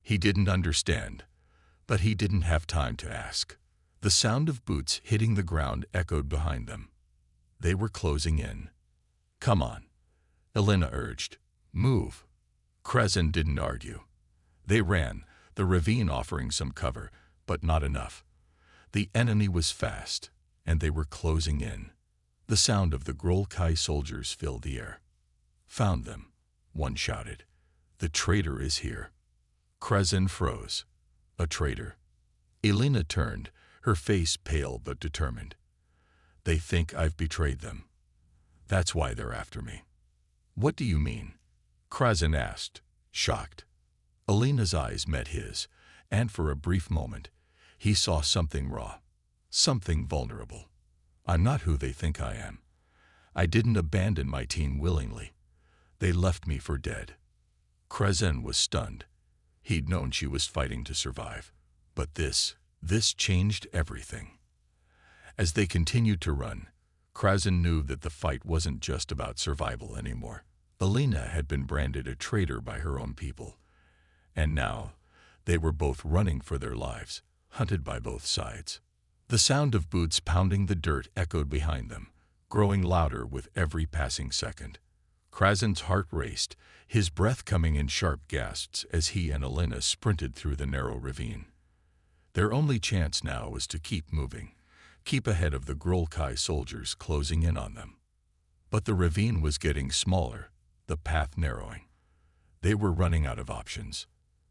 He didn't understand, but he didn't have time to ask. The sound of boots hitting the ground echoed behind them. They were closing in. "Come on," Elena urged. "Move." Krasin didn't argue. They ran, the ravine offering some cover, but not enough. The enemy was fast, and they were closing in. The sound of the Grolkai soldiers filled the air. "Found them," one shouted. "The traitor is here." Krasin froze. "A traitor?" Elena turned, her face pale but determined. "They think I've betrayed them. That's why they're after me." "What do you mean?" Krasin asked, shocked. Elena's eyes met his, and for a brief moment, he saw something raw, something vulnerable. "I'm not who they think I am. I didn't abandon my team willingly. They left me for dead." Krasin was stunned. He'd known she was fighting to survive. But this changed everything. As they continued to run, Krasin knew that the fight wasn't just about survival anymore. Elena had been branded a traitor by her own people. And now, they were both running for their lives, hunted by both sides. The sound of boots pounding the dirt echoed behind them, growing louder with every passing second. Krasin's heart raced, his breath coming in sharp gasps as he and Elena sprinted through the narrow ravine. Their only chance now was to keep moving, keep ahead of the Grolkai soldiers closing in on them. But the ravine was getting smaller, the path narrowing. They were running out of options.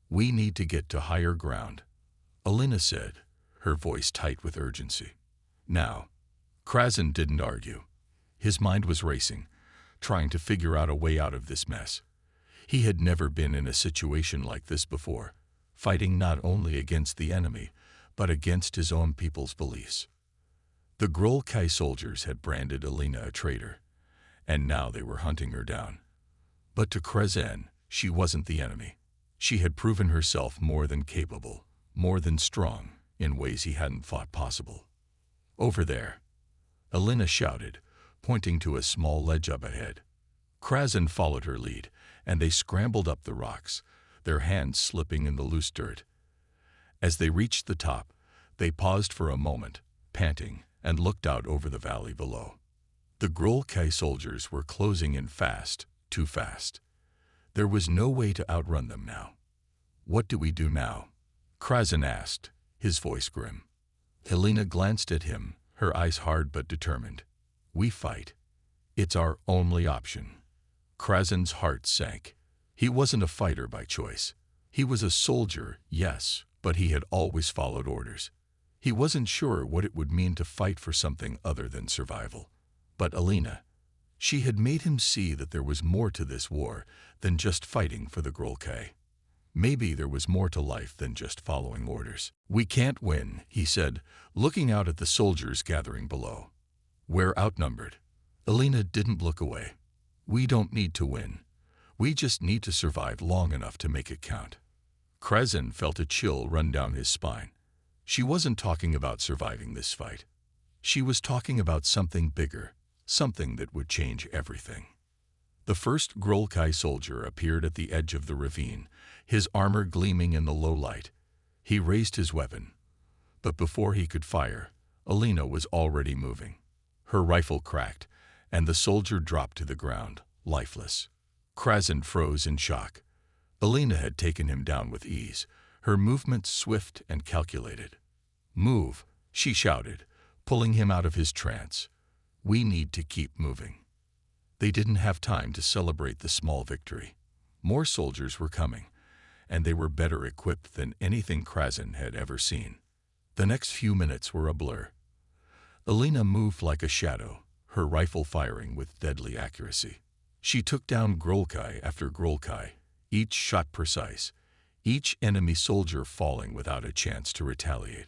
"We need to get to higher ground," Elena said, her voice tight with urgency. "Now." Krasin didn't argue. His mind was racing, trying to figure out a way out of this mess. He had never been in a situation like this before, fighting not only against the enemy, but against his own people's beliefs. The Grolkai soldiers had branded Elena a traitor, and now they were hunting her down. But to Krasin, she wasn't the enemy. She had proven herself more than capable, more than strong, in ways he hadn't thought possible. "Over there," Elena shouted, pointing to a small ledge up ahead. Krasin followed her lead, and they scrambled up the rocks, their hands slipping in the loose dirt. As they reached the top, they paused for a moment, panting, and looked out over the valley below. The Grolkai soldiers were closing in fast, too fast. There was no way to outrun them now. "What do we do now?" Krasin asked, his voice grim. Elena glanced at him, her eyes hard but determined. "We fight. It's our only option." Krasin's heart sank. He wasn't a fighter by choice. He was a soldier, yes, but he had always followed orders. He wasn't sure what it would mean to fight for something other than survival. But Elena, she had made him see that there was more to this war than just fighting for the Grolkai. Maybe there was more to life than just following orders. "We can't win," he said, looking out at the soldiers gathering below. "We're outnumbered." Elena didn't look away. "We don't need to win. We just need to survive long enough to make it count." Krasin felt a chill run down his spine. She wasn't talking about surviving this fight. She was talking about something bigger, something that would change everything. The first Grolkai soldier appeared at the edge of the ravine, his armor gleaming in the low light. He raised his weapon, but before he could fire, Elena was already moving. Her rifle cracked, and the soldier dropped to the ground, lifeless. Krasin froze in shock. Elena had taken him down with ease, her movements swift and calculated. "Move," she shouted, pulling him out of his trance. "We need to keep moving." They didn't have time to celebrate the small victory. More soldiers were coming, and they were better equipped than anything Krasin had ever seen. The next few minutes were a blur. Elena moved like a shadow, her rifle firing with deadly accuracy. She took down Grolkai after Grolkai, each shot precise, each enemy soldier falling without a chance to retaliate.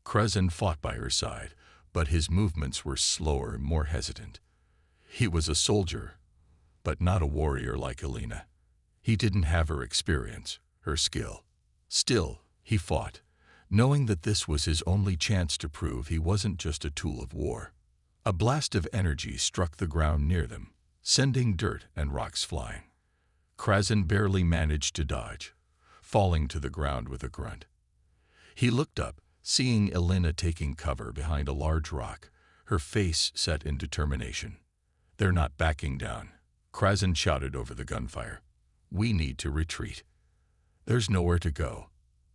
Krasin fought by her side, but his movements were slower, more hesitant. He was a soldier, but not a warrior like Elena. He didn't have her experience, her skill. Still, he fought, knowing that this was his only chance to prove he wasn't just a tool of war. A blast of energy struck the ground near them, sending dirt and rocks flying. Krasin barely managed to dodge, falling to the ground with a grunt. He looked up, seeing Elena taking cover behind a large rock, her face set in determination. "They're not backing down," Krasin shouted over the gunfire. "We need to retreat." "There's nowhere to go,"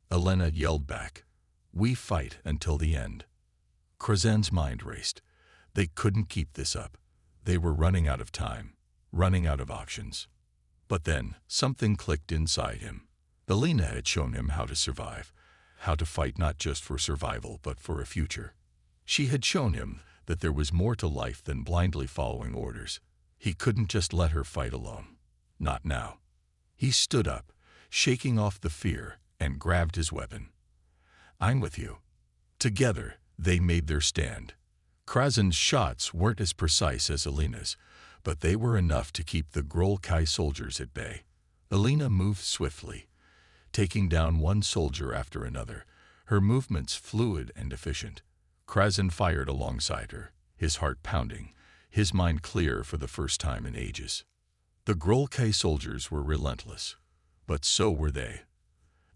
Elena yelled back. "We fight until the end." Krasin's mind raced. They couldn't keep this up. They were running out of time, running out of options. But then, something clicked inside him. Elena had shown him how to survive, how to fight not just for survival but for a future. She had shown him that there was more to life than blindly following orders. He couldn't just let her fight alone. Not now. He stood up, shaking off the fear, and grabbed his weapon. "I'm with you." Together, they made their stand. Krasin's shots weren't as precise as Elena's, but they were enough to keep the Grolkai soldiers at bay. Elena moved swiftly, taking down one soldier after another, her movements fluid and efficient. Krasin fired alongside her, his heart pounding, his mind clear for the first time in ages. The Grolkai soldiers were relentless, but so were they.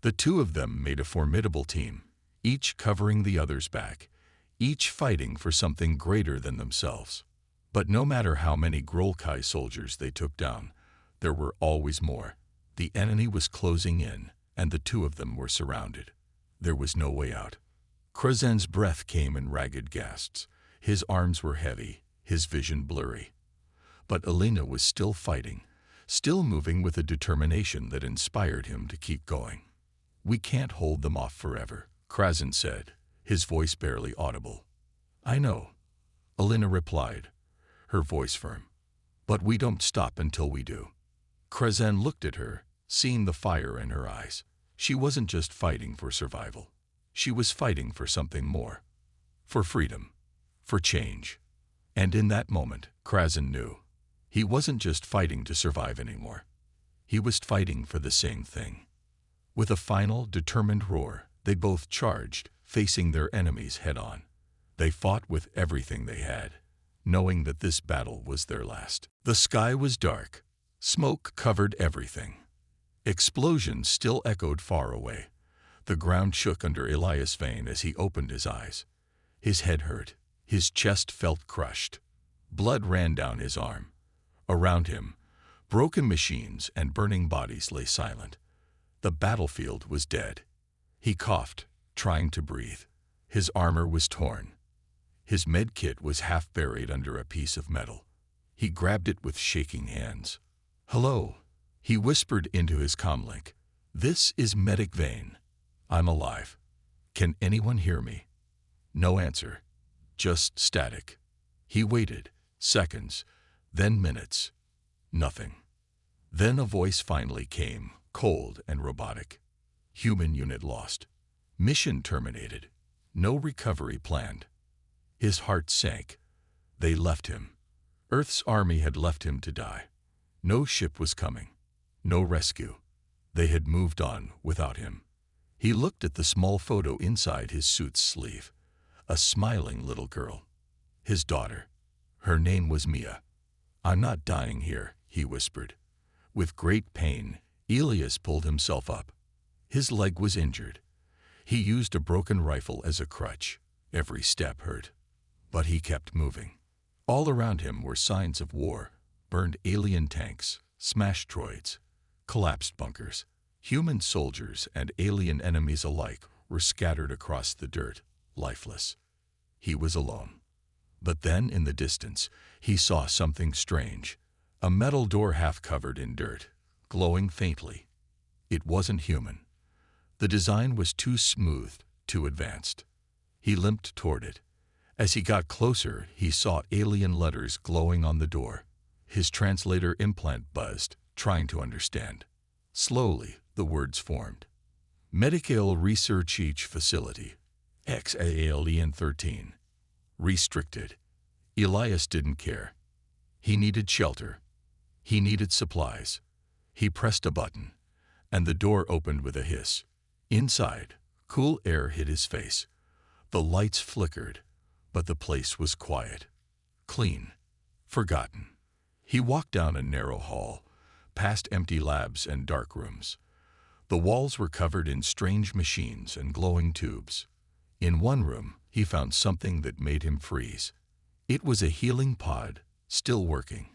The two of them made a formidable team, each covering the other's back, each fighting for something greater than themselves. But no matter how many Grolkai soldiers they took down, there were always more. The enemy was closing in, and the two of them were surrounded. There was no way out. Krasin's breath came in ragged gasps. His arms were heavy, his vision blurry. But Elena was still fighting, still moving with a determination that inspired him to keep going. "We can't hold them off forever," Krasin said, his voice barely audible. "I know," Elena replied, her voice firm. "But we don't stop until we do." Krasin looked at her, seeing the fire in her eyes. She wasn't just fighting for survival. She was fighting for something more. For freedom. For change. And in that moment, Krasin knew. He wasn't just fighting to survive anymore. He was fighting for the same thing. With a final, determined roar, they both charged, facing their enemies head-on. They fought with everything they had, knowing that this battle was their last. The sky was dark. Smoke covered everything. Explosions still echoed far away. The ground shook under Elias Vane as he opened his eyes. His head hurt. His chest felt crushed. Blood ran down his arm. Around him, broken machines and burning bodies lay silent. The battlefield was dead. He coughed, trying to breathe. His armor was torn. His medkit was half buried under a piece of metal. He grabbed it with shaking hands. "Hello," he whispered into his comlink. "This is Medic Vane. I'm alive. Can anyone hear me?" No answer. Just static. He waited. Seconds. Then minutes. Nothing. Then a voice finally came, cold and robotic. "Human unit lost. Mission terminated. No recovery planned." His heart sank. They left him. Earth's army had left him to die. No ship was coming. No rescue. They had moved on without him. He looked at the small photo inside his suit's sleeve. A smiling little girl. His daughter. Her name was Mia. "I'm not dying here," he whispered. With great pain, Elias pulled himself up. His leg was injured. He used a broken rifle as a crutch. Every step hurt. But he kept moving. All around him were signs of war. Burned alien tanks, smashed droids, collapsed bunkers. Human soldiers and alien enemies alike were scattered across the dirt, lifeless. He was alone. But then, in the distance, he saw something strange. A metal door half covered in dirt, glowing faintly. It wasn't human. The design was too smooth, too advanced. He limped toward it. As he got closer, he saw alien letters glowing on the door. His translator implant buzzed, trying to understand. Slowly, the words formed. Medical Research Facility. XALEN 13. Restricted. Elias didn't care. He needed shelter. He needed supplies. He pressed a button, and the door opened with a hiss. Inside, cool air hit his face. The lights flickered, but the place was quiet. Clean. Forgotten. He walked down a narrow hall, past empty labs and dark rooms. The walls were covered in strange machines and glowing tubes. In one room, he found something that made him freeze. It was a healing pod, still working.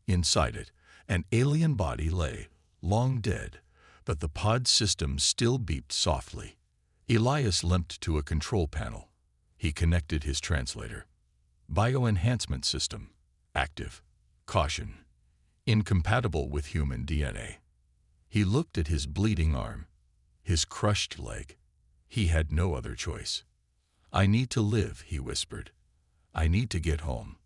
Inside it, an alien body lay, long dead, but the pod's system still beeped softly. Elias limped to a control panel. He connected his translator. Bioenhancement system. Active. Caution. Incompatible with human DNA. He looked at his bleeding arm, his crushed leg. He had no other choice. "I need to live," he whispered. "I need to get home."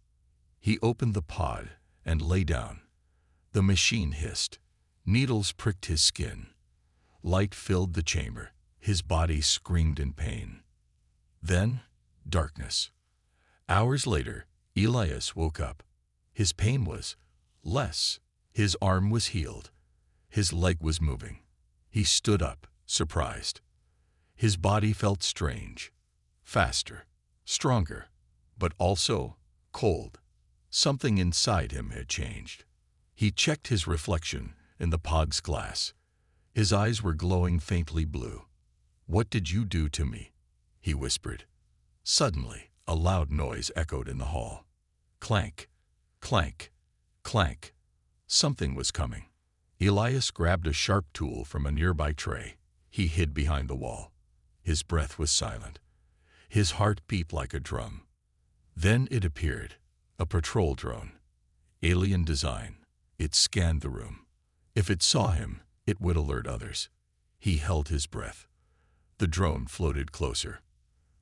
He opened the pod and lay down. The machine hissed. Needles pricked his skin. Light filled the chamber. His body screamed in pain. Then, darkness. Hours later, Elias woke up. His pain was less. His arm was healed. His leg was moving. He stood up, surprised. His body felt strange. Faster, stronger, but also cold. Something inside him had changed. He checked his reflection in the pod's glass. His eyes were glowing faintly blue. "What did you do to me?" he whispered. Suddenly, a loud noise echoed in the hall. Clank, clank, clank. Something was coming. Elias grabbed a sharp tool from a nearby tray. He hid behind the wall. His breath was silent. His heart beat like a drum. Then it appeared, a patrol drone. Alien design. It scanned the room. If it saw him, it would alert others. He held his breath. The drone floated closer.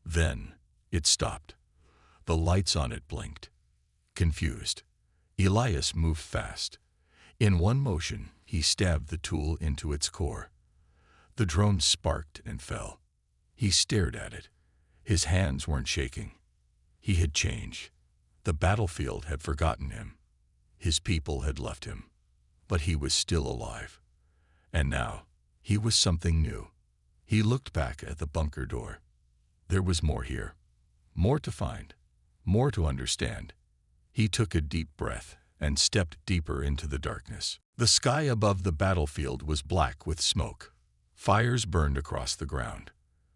Then, it stopped. The lights on it blinked. Confused, Elias moved fast. In one motion, he stabbed the tool into its core. The drone sparked and fell. He stared at it. His hands weren't shaking. He had changed. The battlefield had forgotten him. His people had left him. But he was still alive. And now, he was something new. He looked back at the bunker door. There was more here. More to find. More to understand. He took a deep breath and stepped deeper into the darkness. The sky above the battlefield was black with smoke. Fires burned across the ground.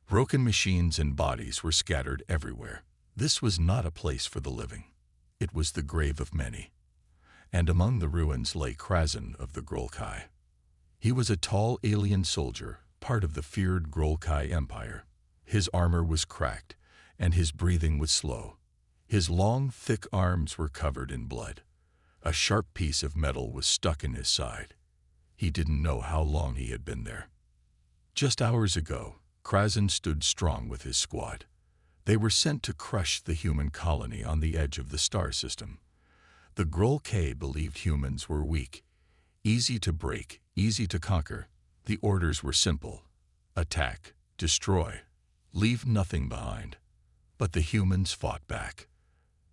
Broken machines and bodies were scattered everywhere. This was not a place for the living. It was the grave of many. And among the ruins lay Krasin of the Grolkai. He was a tall alien soldier, part of the feared Grolkai Empire. His armor was cracked, and his breathing was slow. His long, thick arms were covered in blood. A sharp piece of metal was stuck in his side. He didn't know how long he had been there. Just hours ago, Krasin stood strong with his squad. They were sent to crush the human colony on the edge of the star system. The Grolkai believed humans were weak, easy to break, easy to conquer. The orders were simple: attack, destroy, leave nothing behind. But the humans fought back.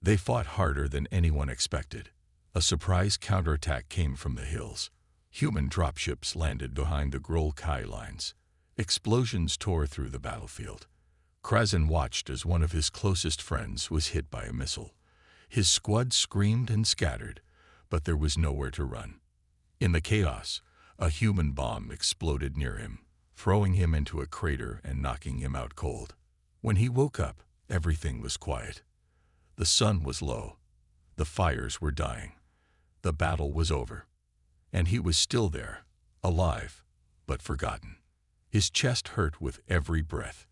They fought harder than anyone expected. A surprise counterattack came from the hills. Human dropships landed behind the Grolkai lines. Explosions tore through the battlefield. Krasin watched as one of his closest friends was hit by a missile. His squad screamed and scattered, but there was nowhere to run. In the chaos, a human bomb exploded near him, throwing him into a crater and knocking him out cold. When he woke up, everything was quiet. The sun was low. The fires were dying. The battle was over. And he was still there, alive, but forgotten. His chest hurt with every breath.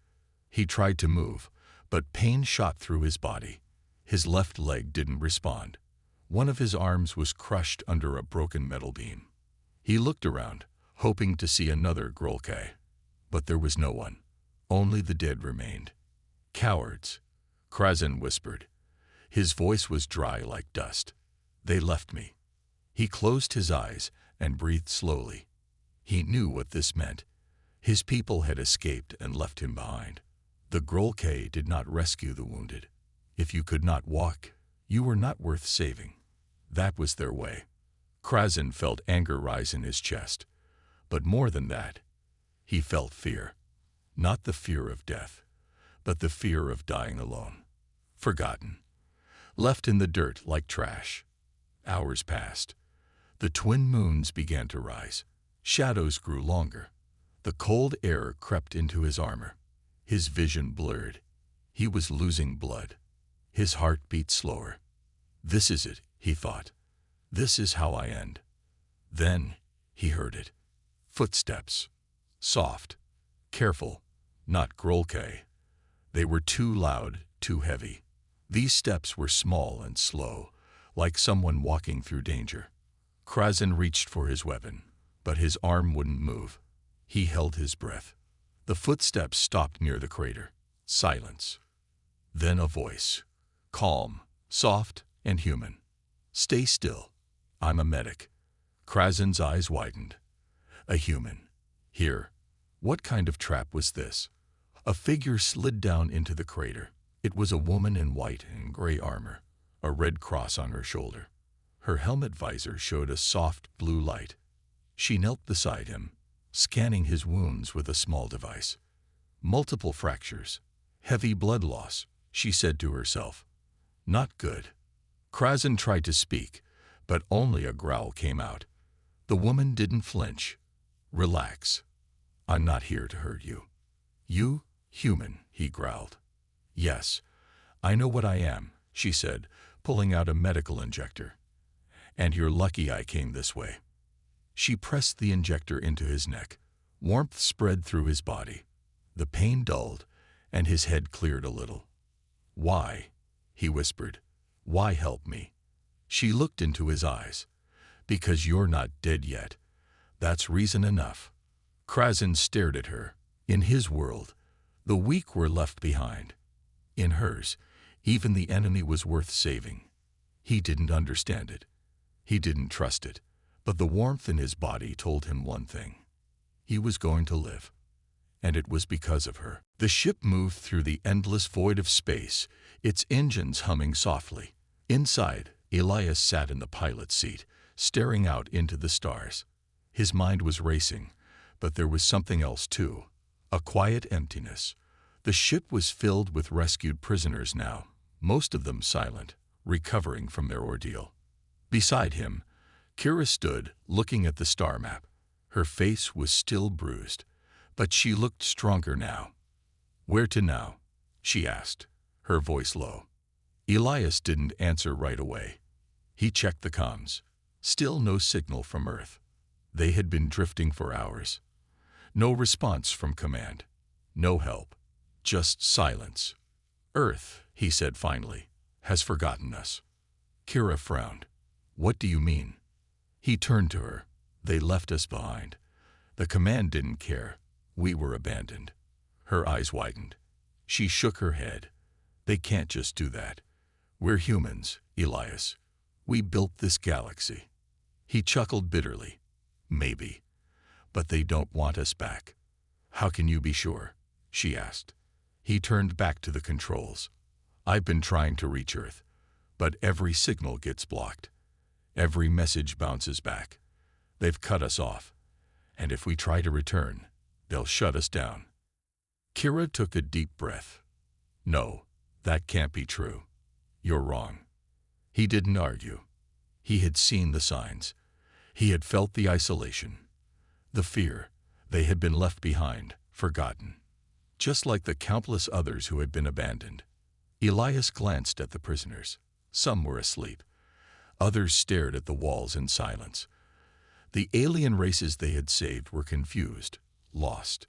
He tried to move, but pain shot through his body. His left leg didn't respond. One of his arms was crushed under a broken metal beam. He looked around, hoping to see another Grolkai. But there was no one. Only the dead remained. "Cowards," Krasin whispered. His voice was dry like dust. "They left me." He closed his eyes and breathed slowly. He knew what this meant. His people had escaped and left him behind. The Grolkai did not rescue the wounded. If you could not walk, you were not worth saving. That was their way. Krasin felt anger rise in his chest. But more than that, he felt fear. Not the fear of death, but the fear of dying alone. Forgotten. Left in the dirt like trash. Hours passed. The twin moons began to rise. Shadows grew longer. The cold air crept into his armor. His vision blurred. He was losing blood. His heart beat slower. This is it, he thought. This is how I end. Then he heard it. Footsteps. Soft. Careful. Not Grolke. They were too loud, too heavy. These steps were small and slow, like someone walking through danger. Krasin reached for his weapon, but his arm wouldn't move. He held his breath. The footsteps stopped near the crater. Silence. Then a voice. Calm, soft, and human. Stay still. I'm a medic. Krasin's eyes widened. A human. Here. What kind of trap was this? A figure slid down into the crater. It was a woman in white and gray armor, a red cross on her shoulder. Her helmet visor showed a soft blue light. She knelt beside him, scanning his wounds with a small device. Multiple fractures. Heavy blood loss, she said to herself. Not good. Krasin tried to speak, but only a growl came out. The woman didn't flinch. Relax. I'm not here to hurt you. You, human, he growled. Yes, I know what I am, she said, pulling out a medical injector. And you're lucky I came this way. She pressed the injector into his neck. Warmth spread through his body. The pain dulled, and his head cleared a little. Why? He whispered. Why help me? She looked into his eyes. Because you're not dead yet. That's reason enough. Krasin stared at her. In his world, the weak were left behind. In hers, even the enemy was worth saving. He didn't understand it. He didn't trust it. But the warmth in his body told him one thing. He was going to live. And it was because of her. The ship moved through the endless void of space, its engines humming softly. Inside, Elias sat in the pilot's seat, staring out into the stars. His mind was racing, but there was something else too. A quiet emptiness. The ship was filled with rescued prisoners now, most of them silent, recovering from their ordeal. Beside him, Kira stood, looking at the star map. Her face was still bruised, but she looked stronger now. Where to now? She asked, her voice low. Elias didn't answer right away. He checked the comms. Still no signal from Earth. They had been drifting for hours. No response from command. No help. Just silence. Earth, he said finally, has forgotten us. Kira frowned. What do you mean? He turned to her. They left us behind. The command didn't care. We were abandoned. Her eyes widened. She shook her head. They can't just do that. We're humans, Elias. We built this galaxy. He chuckled bitterly. Maybe. But they don't want us back. How can you be sure? She asked. He turned back to the controls. I've been trying to reach Earth, but every signal gets blocked. Every message bounces back. They've cut us off. And if we try to return, they'll shut us down. Kira took a deep breath. No, that can't be true. You're wrong. He didn't argue. He had seen the signs. He had felt the isolation, the fear. They had been left behind, forgotten, just like the countless others who had been abandoned. Elias glanced at the prisoners. Some were asleep. Others stared at the walls in silence. The alien races they had saved were confused, lost.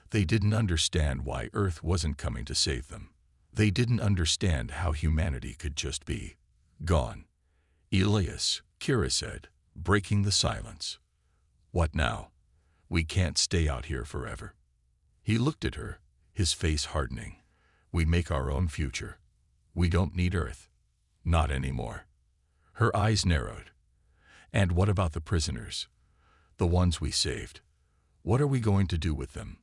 They didn't understand why Earth wasn't coming to save them. They didn't understand how humanity could just be gone. Elias, Kira said, breaking the silence. What now? We can't stay out here forever. He looked at her, his face hardening. We make our own future. We don't need Earth. Not anymore. Her eyes narrowed. And what about the prisoners? The ones we saved. What are we going to do with them?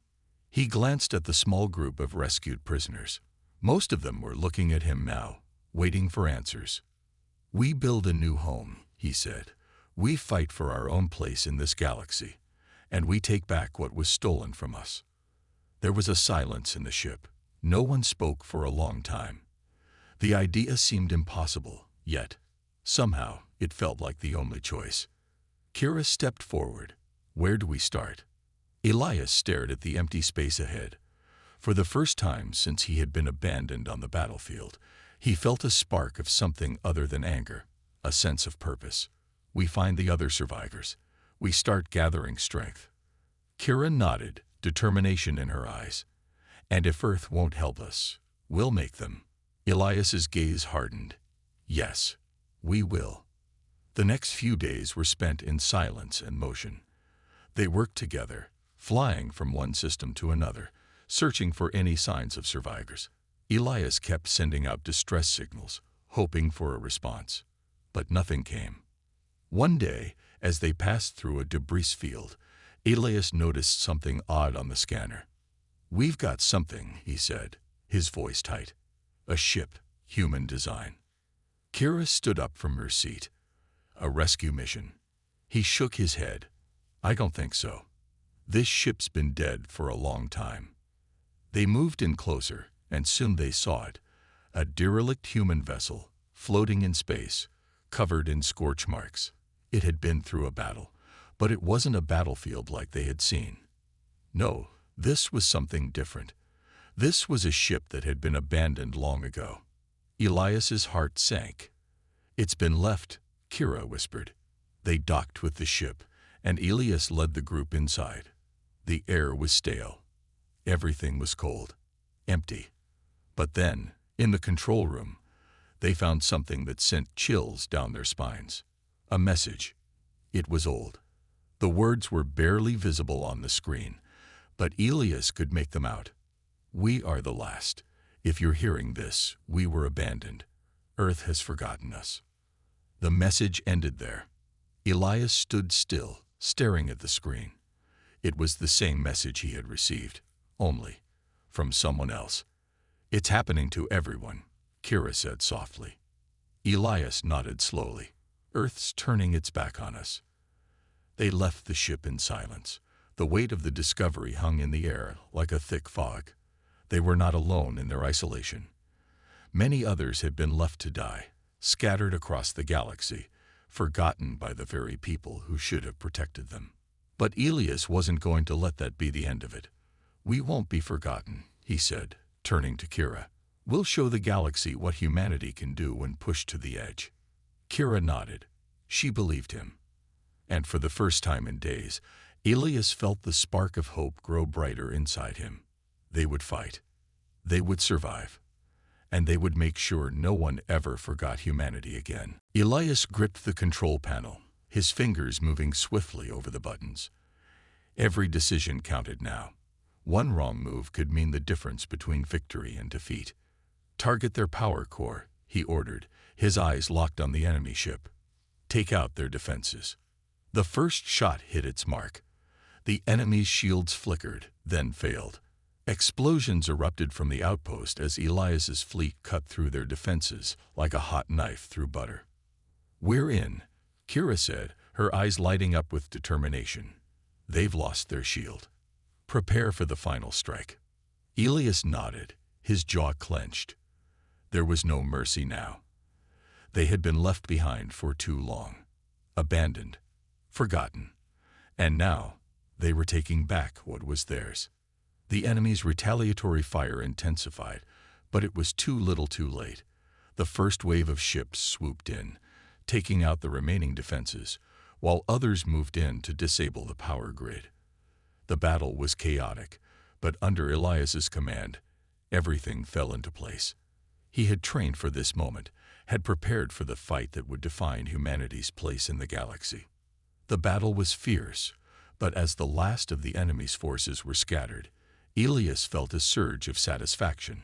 He glanced at the small group of rescued prisoners. Most of them were looking at him now, waiting for answers. We build a new home, he said. We fight for our own place in this galaxy, and we take back what was stolen from us. There was a silence in the ship. No one spoke for a long time. The idea seemed impossible, yet, somehow, it felt like the only choice. Kira stepped forward. Where do we start? Elias stared at the empty space ahead. For the first time since he had been abandoned on the battlefield, he felt a spark of something other than anger, a sense of purpose. We find the other survivors. We start gathering strength. Kira nodded, determination in her eyes. And if Earth won't help us, we'll make them. Elias's gaze hardened. Yes, we will. The next few days were spent in silence and motion. They worked together, flying from one system to another, searching for any signs of survivors. Elias kept sending out distress signals, hoping for a response. But nothing came. One day, as they passed through a debris field, Elias noticed something odd on the scanner. "We've got something," he said, his voice tight. "A ship, human design." Kira stood up from her seat. "A rescue mission." He shook his head. "I don't think so. This ship's been dead for a long time." They moved in closer, and soon they saw it. A derelict human vessel, floating in space, covered in scorch marks. It had been through a battle, but it wasn't a battlefield like they had seen. No, this was something different. This was a ship that had been abandoned long ago. Elias's heart sank. "It's been left," Kira whispered. They docked with the ship, and Elias led the group inside. The air was stale. Everything was cold, empty. But then, in the control room, they found something that sent chills down their spines. A message. It was old. The words were barely visible on the screen, but Elias could make them out. "We are the last. If you're hearing this, we were abandoned. Earth has forgotten us." The message ended there. Elias stood still, staring at the screen. It was the same message he had received, only from someone else. "It's happening to everyone," Kira said softly. Elias nodded slowly. "Earth's turning its back on us." They left the ship in silence. The weight of the discovery hung in the air like a thick fog. They were not alone in their isolation. Many others had been left to die, scattered across the galaxy, forgotten by the very people who should have protected them. But Elias wasn't going to let that be the end of it. "We won't be forgotten," he said, turning to Kira. "We'll show the galaxy what humanity can do when pushed to the edge." Kira nodded. She believed him. And for the first time in days, Elias felt the spark of hope grow brighter inside him. They would fight. They would survive. And they would make sure no one ever forgot humanity again. Elias gripped the control panel, his fingers moving swiftly over the buttons. Every decision counted now. One wrong move could mean the difference between victory and defeat. "Target their power core," he ordered, his eyes locked on the enemy ship. "Take out their defenses." The first shot hit its mark. The enemy's shields flickered, then failed. Explosions erupted from the outpost as Elias's fleet cut through their defenses like a hot knife through butter. "We're in," Kira said, her eyes lighting up with determination. "They've lost their shield. Prepare for the final strike." Elias nodded, his jaw clenched. There was no mercy now. They had been left behind for too long. Abandoned. Forgotten. And now, they were taking back what was theirs. The enemy's retaliatory fire intensified, but it was too little too late. The first wave of ships swooped in, taking out the remaining defenses, while others moved in to disable the power grid. The battle was chaotic, but under Elias's command, everything fell into place. He had trained for this moment, had prepared for the fight that would define humanity's place in the galaxy. The battle was fierce, but as the last of the enemy's forces were scattered, Elias felt a surge of satisfaction.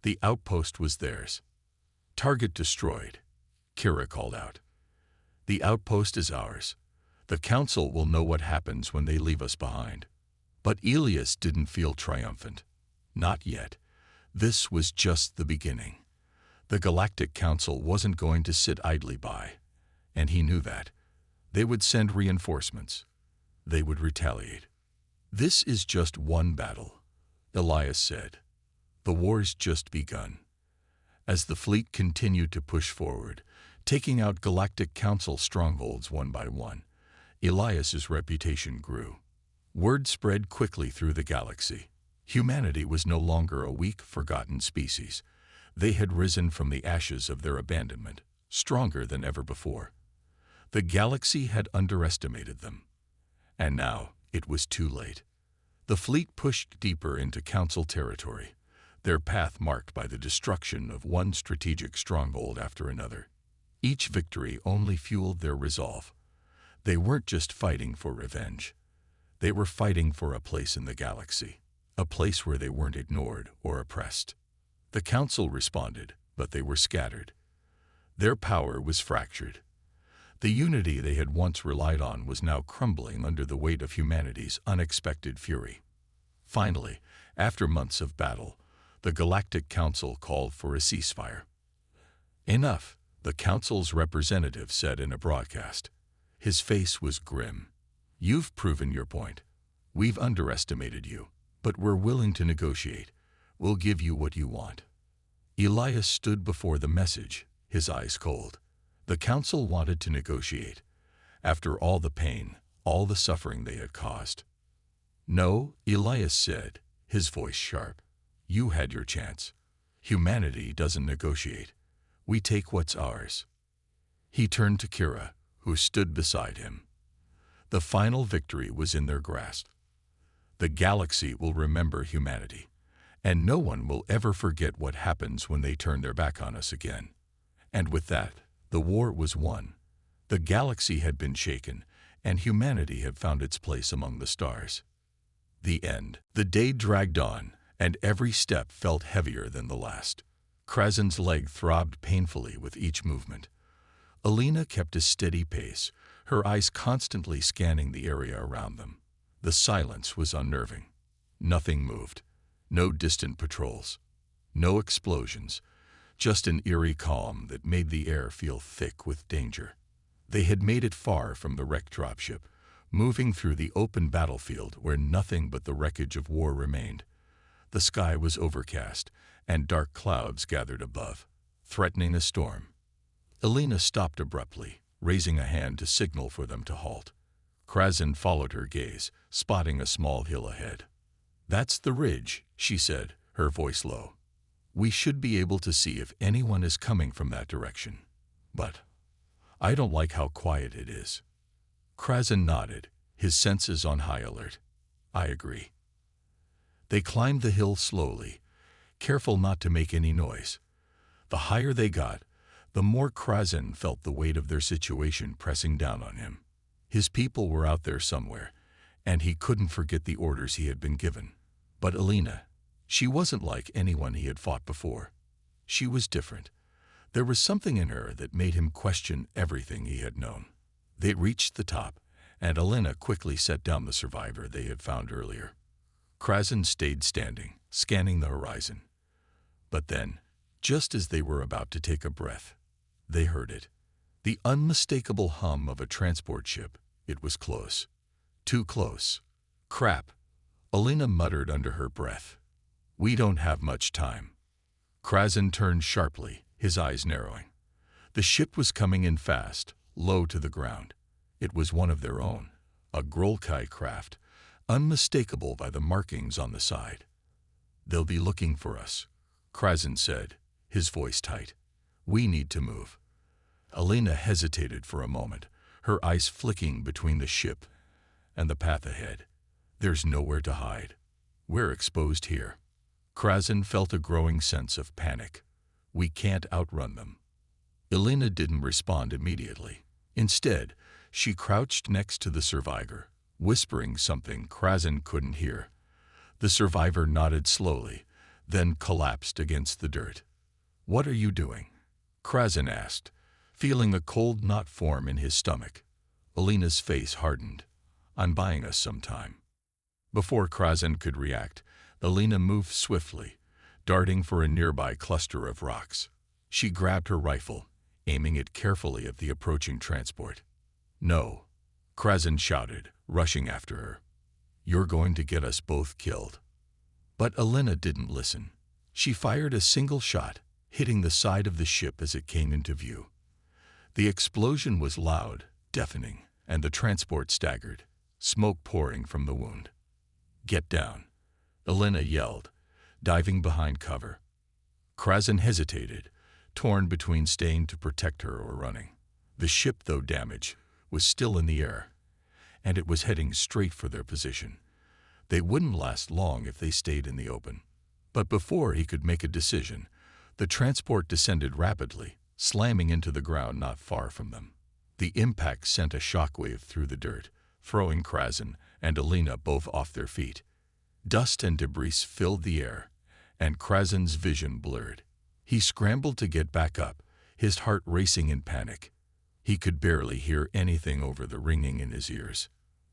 The outpost was theirs. "Target destroyed," Kira called out. "The outpost is ours. The Council will know what happens when they leave us behind." But Elias didn't feel triumphant. Not yet. This was just the beginning. The Galactic Council wasn't going to sit idly by, and he knew that. They would send reinforcements. They would retaliate. "This is just one battle," Elias said. "The war's just begun." As the fleet continued to push forward, taking out Galactic Council strongholds one by one, Elias's reputation grew. Word spread quickly through the galaxy. Humanity was no longer a weak, forgotten species. They had risen from the ashes of their abandonment, stronger than ever before. The galaxy had underestimated them. And now it was too late. The fleet pushed deeper into Council territory, their path marked by the destruction of one strategic stronghold after another. Each victory only fueled their resolve. They weren't just fighting for revenge. They were fighting for a place in the galaxy, a place where they weren't ignored or oppressed. The Council responded, but they were scattered. Their power was fractured. The unity they had once relied on was now crumbling under the weight of humanity's unexpected fury. Finally, after months of battle, the Galactic Council called for a ceasefire. "Enough," the Council's representative said in a broadcast. His face was grim. "You've proven your point. We've underestimated you, but we're willing to negotiate. We'll give you what you want." Elias stood before the message, his eyes cold. The Council wanted to negotiate, after all the pain, all the suffering they had caused. "No," Elias said, his voice sharp. "You had your chance. Humanity doesn't negotiate. We take what's ours." He turned to Kira, who stood beside him. The final victory was in their grasp. The galaxy will remember humanity, and no one will ever forget what happens when they turn their back on us again. And with that, the war was won. The galaxy had been shaken, and humanity had found its place among the stars. The end. The day dragged on, and every step felt heavier than the last. Krazen's leg throbbed painfully with each movement. Alina kept a steady pace, her eyes constantly scanning the area around them. The silence was unnerving. Nothing moved. No distant patrols. No explosions. Just an eerie calm that made the air feel thick with danger. They had made it far from the wrecked dropship, moving through the open battlefield where nothing but the wreckage of war remained. The sky was overcast, and dark clouds gathered above, threatening a storm. Alina stopped abruptly, raising a hand to signal for them to halt. Krazen followed her gaze, spotting a small hill ahead. "That's the ridge," she said, her voice low. "We should be able to see if anyone is coming from that direction. But I don't like how quiet it is." Krazen nodded, his senses on high alert. "I agree." They climbed the hill slowly, careful not to make any noise. The higher they got, the more Krazen felt the weight of their situation pressing down on him. His people were out there somewhere, and he couldn't forget the orders he had been given. But Alina, she wasn't like anyone he had fought before. She was different. There was something in her that made him question everything he had known. They reached the top, and Alina quickly set down the survivor they had found earlier. Krazen stayed standing, scanning the horizon. But then, just as they were about to take a breath, they heard it. The unmistakable hum of a transport ship. It was close. Too close. "Crap," Alina muttered under her breath. "We don't have much time." Krazen turned sharply, his eyes narrowing. The ship was coming in fast, low to the ground. It was one of their own, a Grolkai craft, unmistakable by the markings on the side. "They'll be looking for us," Krazen said, his voice tight. "We need to move." Alina hesitated for a moment, her eyes flicking between the ship and the path ahead. "There's nowhere to hide. We're exposed here." Krazen felt a growing sense of panic. "We can't outrun them." Alina didn't respond immediately. Instead, she crouched next to the survivor, whispering something Krazen couldn't hear. The survivor nodded slowly, then collapsed against the dirt. "What are you doing?" Krazen asked, feeling a cold knot form in his stomach. Alina's face hardened. "I'm buying us some time." Before Krazen could react, Alina moved swiftly, darting for a nearby cluster of rocks. She grabbed her rifle, aiming it carefully at the approaching transport. "No," Krazen shouted, rushing after her. "You're going to get us both killed." But Alina didn't listen. She fired a single shot, hitting the side of the ship as it came into view. The explosion was loud, deafening, and the transport staggered. smoke pouring from the wound. "Get down," Elena yelled, diving behind cover. Krasin hesitated, torn between staying to protect her or running. The ship, though damaged, was still in the air, and it was heading straight for their position. They wouldn't last long if they stayed in the open. But before he could make a decision, the transport descended rapidly, slamming into the ground not far from them. The impact sent a shockwave through the dirt, throwing Krasin and Elena both off their feet. Dust and debris filled the air, and Krasin's vision blurred. He scrambled to get back up, his heart racing in panic. He could barely hear anything over the ringing in his ears.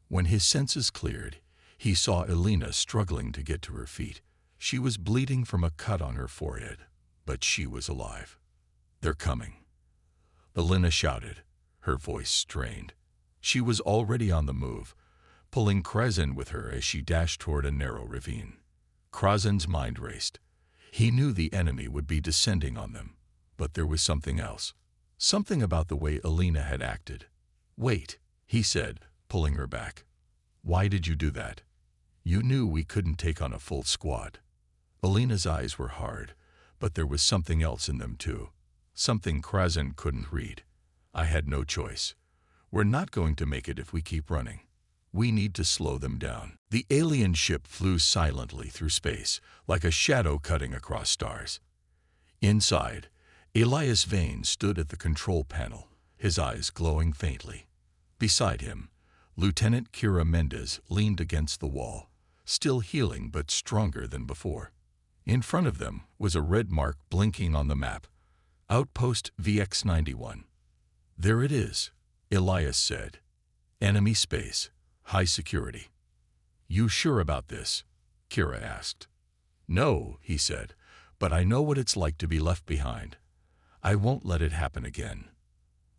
When his senses cleared, he saw Elena struggling to get to her feet. She was bleeding from a cut on her forehead, but she was alive. "They're coming," Elena shouted, her voice strained. She was already on the move, pulling Krasin with her as she dashed toward a narrow ravine. Krasin's mind raced. He knew the enemy would be descending on them, but there was something else. Something about the way Elena had acted. "Wait," he said, pulling her back. "Why did you do that? You knew we couldn't take on a full squad." Elena's eyes were hard, but there was something else in them too. Something Krasin couldn't read. "I had no choice. We're not going to make it if we keep running. We need to slow them down." The alien ship flew silently through space, like a shadow cutting across stars. Inside, Elias Vane stood at the control panel, his eyes glowing faintly. Beside him, Lieutenant Kira Mendez leaned against the wall, still healing but stronger than before. In front of them was a red mark blinking on the map, Outpost VX-91. "There it is," Elias said. "Enemy space, high security." "You sure about this?" Kira asked. "No," he said, "but I know what it's like to be left behind. I won't let it happen again."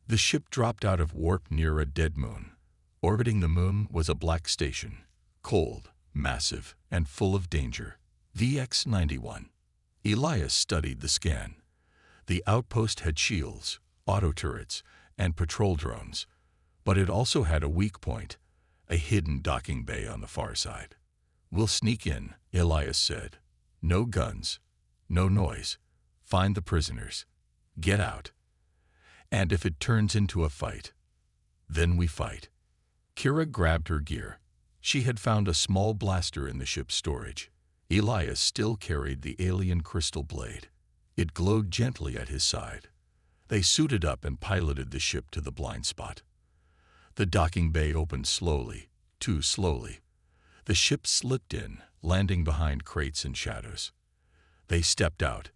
The ship dropped out of warp near a dead moon. Orbiting the moon was a black station, cold, massive, and full of danger. VX-91. Elias studied the scan. The outpost had shields, auto-turrets, and patrol drones, but it also had a weak point, a hidden docking bay on the far side. "We'll sneak in," Elias said. "No guns, no noise. Find the prisoners. Get out. And if it turns into a fight, then we fight." Kira grabbed her gear. She had found a small blaster in the ship's storage. Elias still carried the alien crystal blade. It glowed gently at his side. They suited up and piloted the ship to the blind spot. The docking bay opened slowly, too slowly. The ship slipped in, landing behind crates and shadows. They stepped out.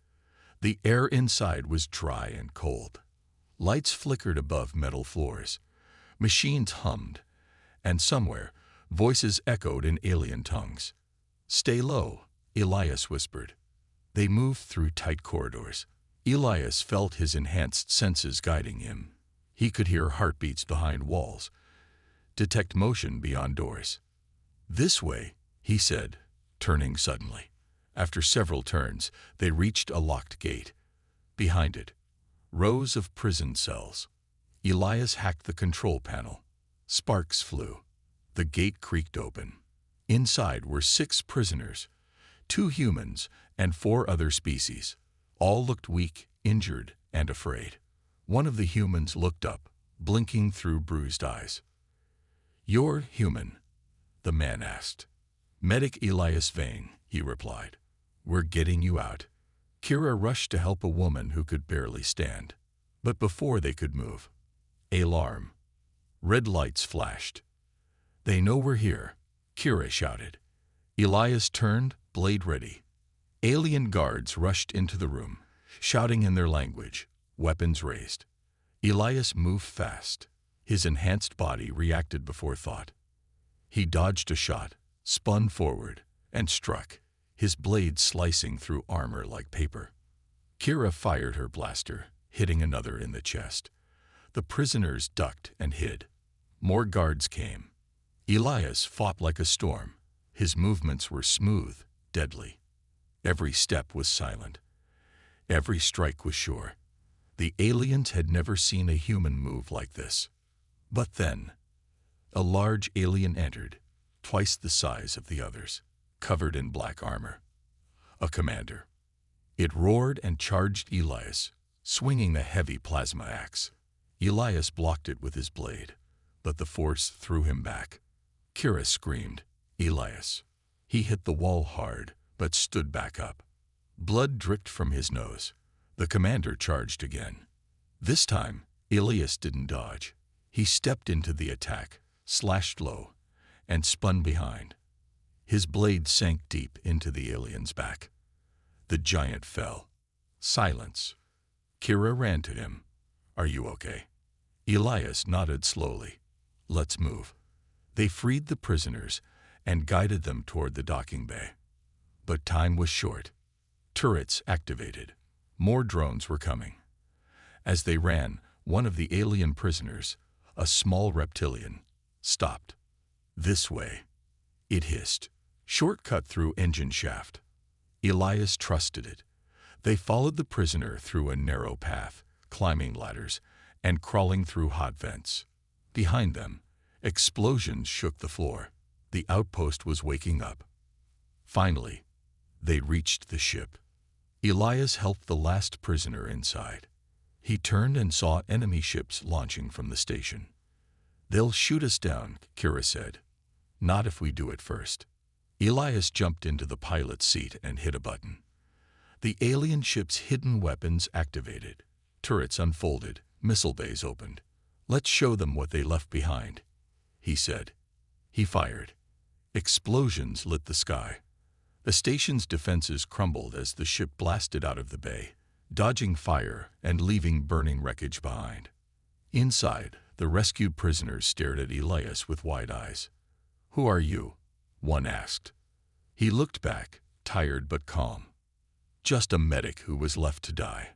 The air inside was dry and cold. Lights flickered above metal floors. Machines hummed, and somewhere, voices echoed in alien tongues. "Stay low," Elias whispered. They moved through tight corridors. Elias felt his enhanced senses guiding him. He could hear heartbeats behind walls, detect motion beyond doors. "This way," he said, turning suddenly. After several turns, they reached a locked gate. Behind it, rows of prison cells. Elias hacked the control panel. Sparks flew. The gate creaked open. Inside were 6 prisoners, 2 humans and 4 other species. All looked weak, injured, and afraid. One of the humans looked up, blinking through bruised eyes. "You're human?" the man asked. "Medic Elias Vane," he replied. "We're getting you out." Kira rushed to help a woman who could barely stand. But before they could move, alarm. Red lights flashed. "They know we're here," Kira shouted. Elias turned, blade ready. Alien guards rushed into the room, shouting in their language, weapons raised. Elias moved fast. His enhanced body reacted before thought. He dodged a shot, spun forward, and struck, his blade slicing through armor like paper. Kira fired her blaster, hitting another in the chest. The prisoners ducked and hid. More guards came. Elias fought like a storm. His movements were smooth, deadly. Every step was silent. Every strike was sure. The aliens had never seen a human move like this. But then, A large alien entered, twice the size of the others, covered in black armor. A commander. It roared and charged Elias, swinging a heavy plasma axe. Elias blocked it with his blade, but the force threw him back. Kira screamed, "Elias!" He hit the wall hard, but stood back up. Blood dripped from his nose. The commander charged again. This time, Elias didn't dodge. He stepped into the attack, slashed low, and spun behind. His blade sank deep into the alien's back. The giant fell. Silence. Kira ran to him. "Are you okay?" Elias nodded slowly. "Let's move." They freed the prisoners and guided them toward the docking bay. But time was short. Turrets activated. More drones were coming. As they ran, one of the alien prisoners, a small reptilian, stopped. "This way," it hissed. Shortcut through engine shaft. Elias trusted it. They followed the prisoner through a narrow path, climbing ladders, and crawling through hot vents. Behind them, explosions shook the floor. The outpost was waking up. Finally, they reached the ship. Elias helped the last prisoner inside. He turned and saw enemy ships launching from the station. "They'll shoot us down," Kira said. "Not if we do it first." Elias jumped into the pilot's seat and hit a button. The alien ship's hidden weapons activated. Turrets unfolded, missile bays opened. "Let's show them what they left behind," he said. He fired. Explosions lit the sky. The station's defenses crumbled as the ship blasted out of the bay, dodging fire and leaving burning wreckage behind. Inside, the rescued prisoners stared at Elias with wide eyes. "Who are you?" one asked. He looked back, tired but calm. "Just a medic who was left to die."